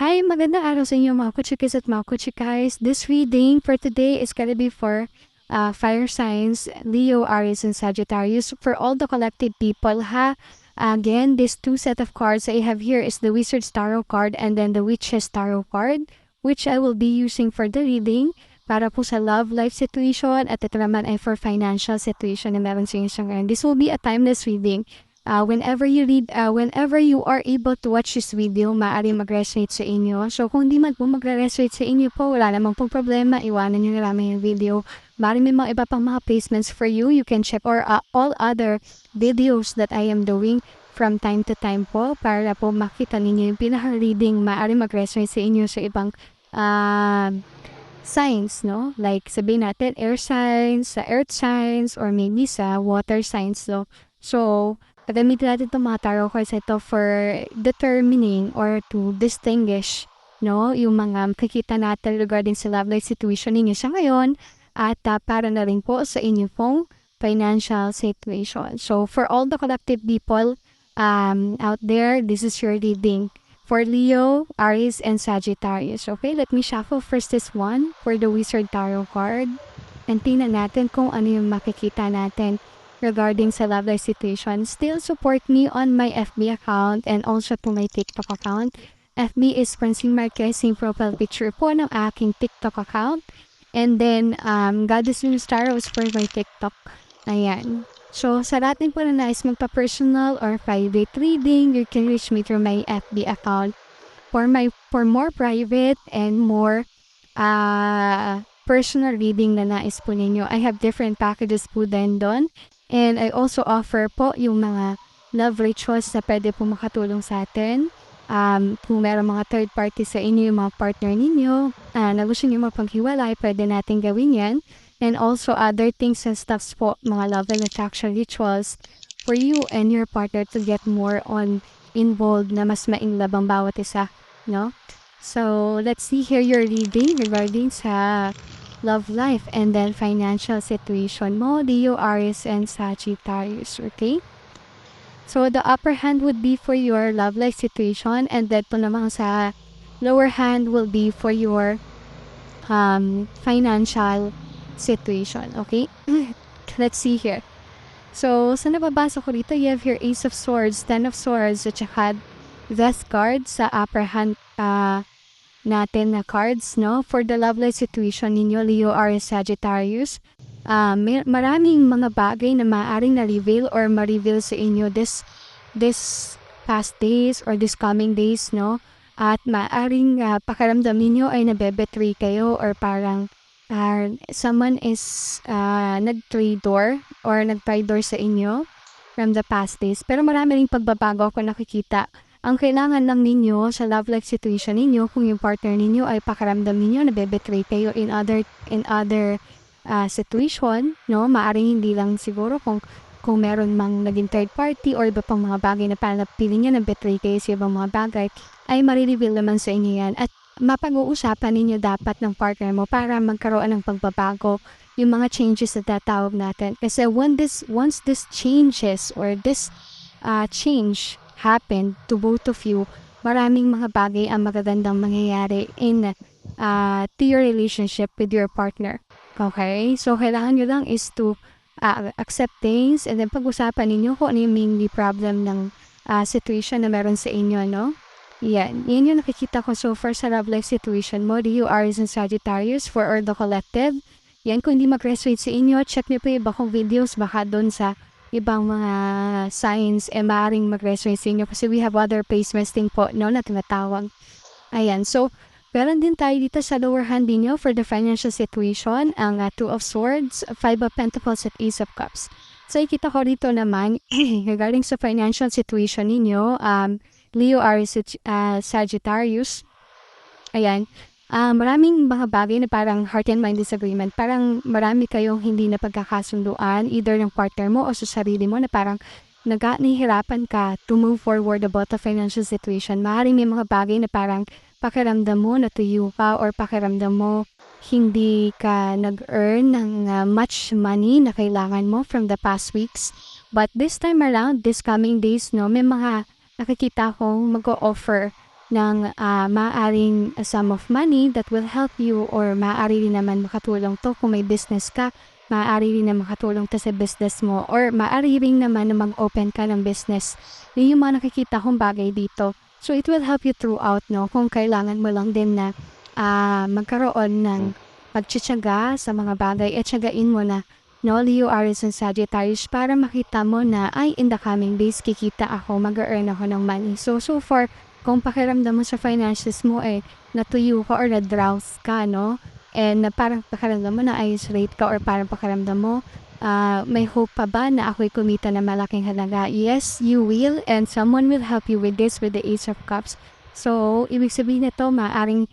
Hi, magandang araw sa inyo mga kuchikis at mga kuchikais. This reading for today is gonna be for fire signs, Leo, Aries, and Sagittarius. For all the collective people, ha? Again, this two set of cards I have here is the Wizard's Tarot card and then the Witch's Tarot card, which I will be using for the reading para po sa love life situation at ito naman ay for financial situation na meron sa inyo sa ngayon. This will be a timeless reading. Whenever you are able to watch this video, maaari mag-resonate sa inyo. So, kung di man po magre-resonate sa inyo po, wala namang pong problema, iwanan nyo na lamang yung video. Maaari may mga iba pang mga placements for you. You can check all other videos that I am doing from time to time po para po makita ninyo yung pinaka-reading maaari mag-resonate sa inyo sa ibang signs, no? Like, sabihin natin, air signs, sa earth signs, or maybe sa water signs, no? So, gagamitin natin itong mga tarot cards ito for determining or to distinguish, no, yung mga makikita natin regarding sa love life situation ninyo sa ngayon at para na rin po sa inyo pong financial situation. So, for all the collective people out there, this is your reading for Leo, Aries, and Sagittarius. Okay, let me shuffle first this one for the Wizard Tarot card and tingnan natin kung ano yung makikita natin regarding sa love life situation. Still support me on my FB account and also to my TikTok account. FB is Francine Marquez, yung profile picture po ng aking TikTok account. And then, Goddess Venus Tarot is for my TikTok. Ayan. So, sa lahat po na nais magpa-personal or private reading, you can reach me through my FB account. For more private and more personal reading na nais po ninyo, I have different packages po din doon. And I also offer po yung mga love rituals na pwede po makatulong sa atin. Kung meron mga third party sa inyo, yung mga partner ninyo, na gusto nyo mapaghiwalay, pwede natin gawin yan. And also other things and stuffs po, mga love and attraction rituals for you and your partner to get more on involved na mas mainlove ang bawat isa, no? So, let's see here your reading regarding sa love life and then financial situation mo, Leo, Aries, and Sagittarius, okay? So, the upper hand would be for your love life situation and then po naman sa lower hand will be for your financial situation, okay? Let's see here. So, sa nababasa ko dito, you have here Ace of Swords, Ten of Swords, at saka Death card sa upper hand natin na cards, no? For the love life situation ninyo, Leo, Aries, Sagittarius, maraming mga bagay na maaaring na-reveal or ma-reveal sa inyo this past days or this coming days, no? At maaaring pakiramdam ninyo ay nabebetray kayo or parang someone is nag-traitor or nag-traitor sa inyo from the past days. Pero marami ring pagbabago ako nakikita. Ang kailangan lang ninyo sa love life situation ninyo, kung yung partner ninyo ay pakiramdam ninyo na bebetray kayo in other situation, no? Maaring hindi lang siguro kung meron mang naging third party or iba pang mga bagay na parang napili niya na betray kayo sa ibang mga bagay, ay marireveal naman sa inyo yan. At mapag-uusapan ninyo dapat ng partner mo para magkaroon ng pagbabago, yung mga changes na tatawag natin. Kasi once this changes or this change happened to both of you, maraming mga bagay ang magagandang mangyayari to your relationship with your partner. Okay? So, kailangan nyo lang is to accept things and then pag-usapan ninyo kung ano yung mainly problem ng situation na meron sa inyo, no? Yan yung nakikita ko so far sa love life situation mo, Leo, Aries, and Sagittarius for all the collective. Yan, kung hindi mag-resonate sa inyo, check nyo pa yung iba kong videos, baka doon sa ibang mga signs maaaring mag-resonate sa inyo kasi we have other placements din po, no, na tinatawag. Ayan, so meron din tayo dito sa lower hand ninyo for the financial situation, ang Two of Swords, Five of Pentacles, at Ace of Cups. So ikita ko dito naman regarding sa financial situation ninyo, Leo, Aries, Sagittarius, ayan, maraming mga bagay na parang heart and mind disagreement. Parang marami kayong hindi na pagkakasunduan, either ng partner mo o sa sarili mo na parang nahihirapan ka to move forward about the financial situation. Maaaring may mga bagay na parang pakiramdam mo natuyo ka or pakiramdam mo hindi ka nag-earn ng much money na kailangan mo from the past weeks. But this time around, this coming days, no, may mga nakikita kong mag-o-offer maaring sum of money that will help you, or maaari rin naman makatulong to kung may business ka, maaari rin na makatulong to sa business mo, or maaari rin naman na mag-open ka ng business. Yun yung mga nakikita kong bagay dito. So it will help you throughout, no? Kung kailangan mo lang din na magkaroon ng pagtsatsaga sa mga bagay, at tsagain mo na, no, Leo, Aries, and Sagittarius, para makita mo na, ay, in the coming days, kikita ako, mag-earn ako ng money. So far, kung pakiramdam mo sa finances mo, natuyo ka or na-drowse ka, no? And parang pakiramdam mo na isolate ka, or parang pakiramdam mo, may hope pa ba na ako'y kumita ng malaking halaga? Yes, you will, and someone will help you with this, with the Ace of Cups. So, ibig sabihin nito, maaring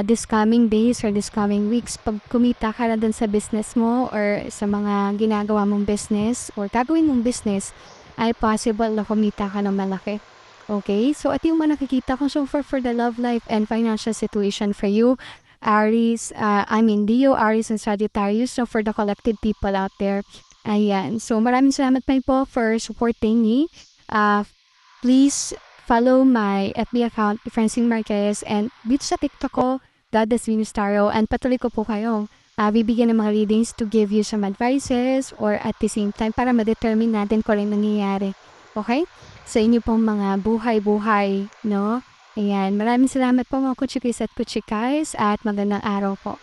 this coming days or this coming weeks, pag kumita ka na dun sa business mo or sa mga ginagawa mong business or gagawin mong business, ay possible na kumita ka ng malaki. Okay? So, at yung mga nakikita ko so far for the love life and financial situation for you, Leo, Aries, and Sagittarius. So, for the collected people out there, ayan. So, maraming salamat po for supporting me. Please follow my FB account, Francine Marquez, and dito sa TikTok ko, Goddess Venus Tarot, and patuloy ko po kayong bibigyan ng mga readings to give you some advices, or at the same time, para ma-determine natin kung ano nangyayari. Okay? Sa inyo pong mga buhay-buhay, no? Ayan, maraming salamat po mga kutsikis at kutsikais, at magandang araw po.